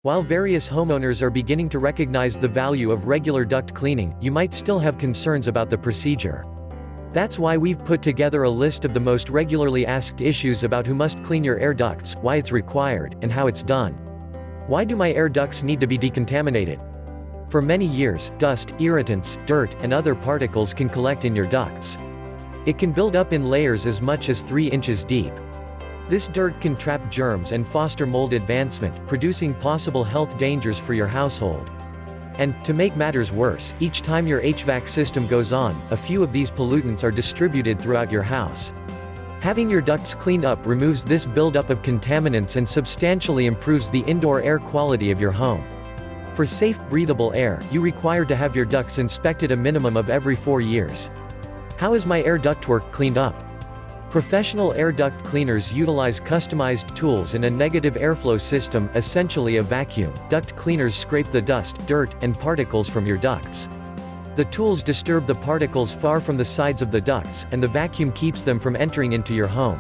While various homeowners are beginning to recognize the value of regular duct cleaning, you might still have concerns about the procedure. That's why we've put together a list of the most regularly asked issues about who must clean your air ducts, why it's required, and how it's done. Why do my air ducts need to be decontaminated? For many years, dust, irritants, dirt, and other particles can collect in your ducts. It can build up in layers as much as 3 inches deep. This dirt can trap germs and foster mold advancement, producing possible health dangers for your household. And, to make matters worse, each time your HVAC system goes on, a few of these pollutants are distributed throughout your house. Having your ducts cleaned up removes this buildup of contaminants and substantially improves the indoor air quality of your home. For safe, breathable air, you require to have your ducts inspected a minimum of every 4 years. How is my air ductwork cleaned up? Professional air duct cleaners utilize customized tools and a negative airflow system, essentially a vacuum. Duct cleaners scrape the dust, dirt, and particles from your ducts. The tools disturb the particles far from the sides of the ducts, and the vacuum keeps them from entering into your home.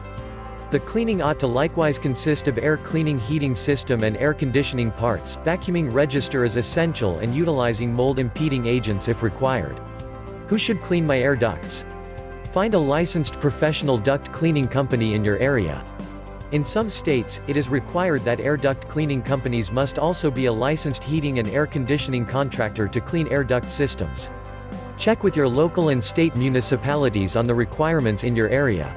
The cleaning ought to likewise consist of air cleaning heating system and air conditioning parts. Vacuuming register is essential and utilizing mold-impeding agents if required. Who should clean my air ducts? Find a licensed professional duct cleaning company in your area. In some states, it is required that air duct cleaning companies must also be a licensed heating and air conditioning contractor to clean air duct systems. Check with your local and state municipalities on the requirements in your area.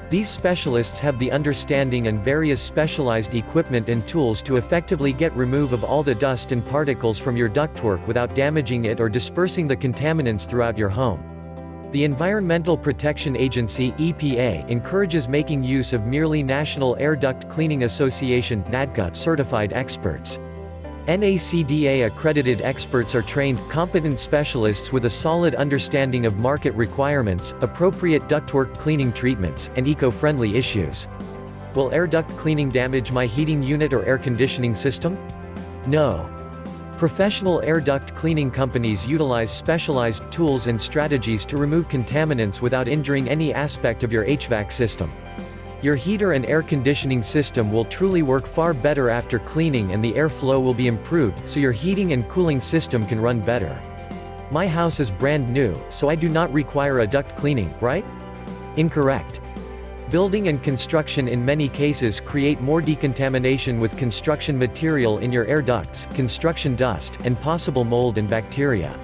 These specialists have the understanding and various specialized equipment and tools to effectively get remove of all the dust and particles from your ductwork without damaging it or dispersing the contaminants throughout your home. The Environmental Protection Agency (EPA) encourages making use of merely National Air Duct Cleaning Association (NADCA) certified experts. NACDA-accredited experts are trained, competent specialists with a solid understanding of market requirements, appropriate ductwork cleaning treatments, and eco-friendly issues. Will air duct cleaning damage my heating unit or air conditioning system? No. Professional air duct cleaning companies utilize specialized tools and strategies to remove contaminants without injuring any aspect of your HVAC system. Your heater and air conditioning system will truly work far better after cleaning, and the airflow will be improved, so your heating and cooling system can run better. My house is brand new, so I do not require a duct cleaning, right? Incorrect. Building and construction in many cases create more decontamination with construction material in your air ducts, construction dust, and possible mold and bacteria.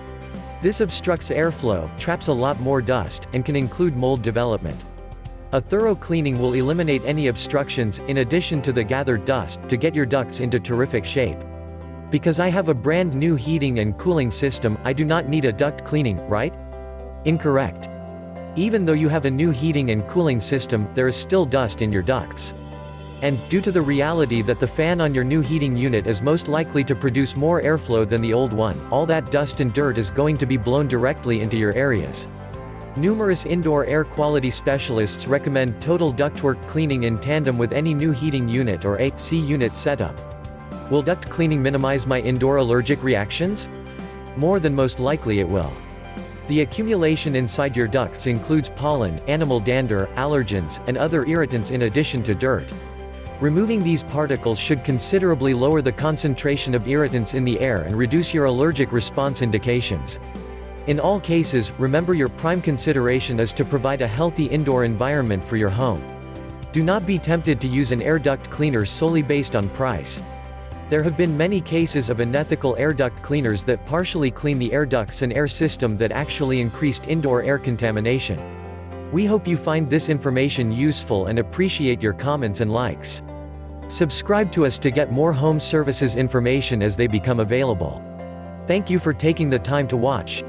This obstructs airflow, traps a lot more dust, and can include mold development. A thorough cleaning will eliminate any obstructions, in addition to the gathered dust, to get your ducts into terrific shape. Because I have a brand new heating and cooling system, I do not need a duct cleaning, right? Incorrect. Even though you have a new heating and cooling system, there is still dust in your ducts. And, due to the reality that the fan on your new heating unit is most likely to produce more airflow than the old one, all that dust and dirt is going to be blown directly into your areas. Numerous indoor air quality specialists recommend total ductwork cleaning in tandem with any new heating unit or AC unit setup. Will duct cleaning minimize my indoor allergic reactions? More than most likely it will. The accumulation inside your ducts includes pollen, animal dander, allergens, and other irritants in addition to dirt. Removing these particles should considerably lower the concentration of irritants in the air and reduce your allergic response indications. In all cases, remember your prime consideration is to provide a healthy indoor environment for your home. Do not be tempted to use an air duct cleaner solely based on price. There have been many cases of unethical air duct cleaners that partially clean the air ducts and air system that actually increased indoor air contamination. We hope you find this information useful and appreciate your comments and likes. Subscribe to us to get more home services information as they become available. Thank you for taking the time to watch.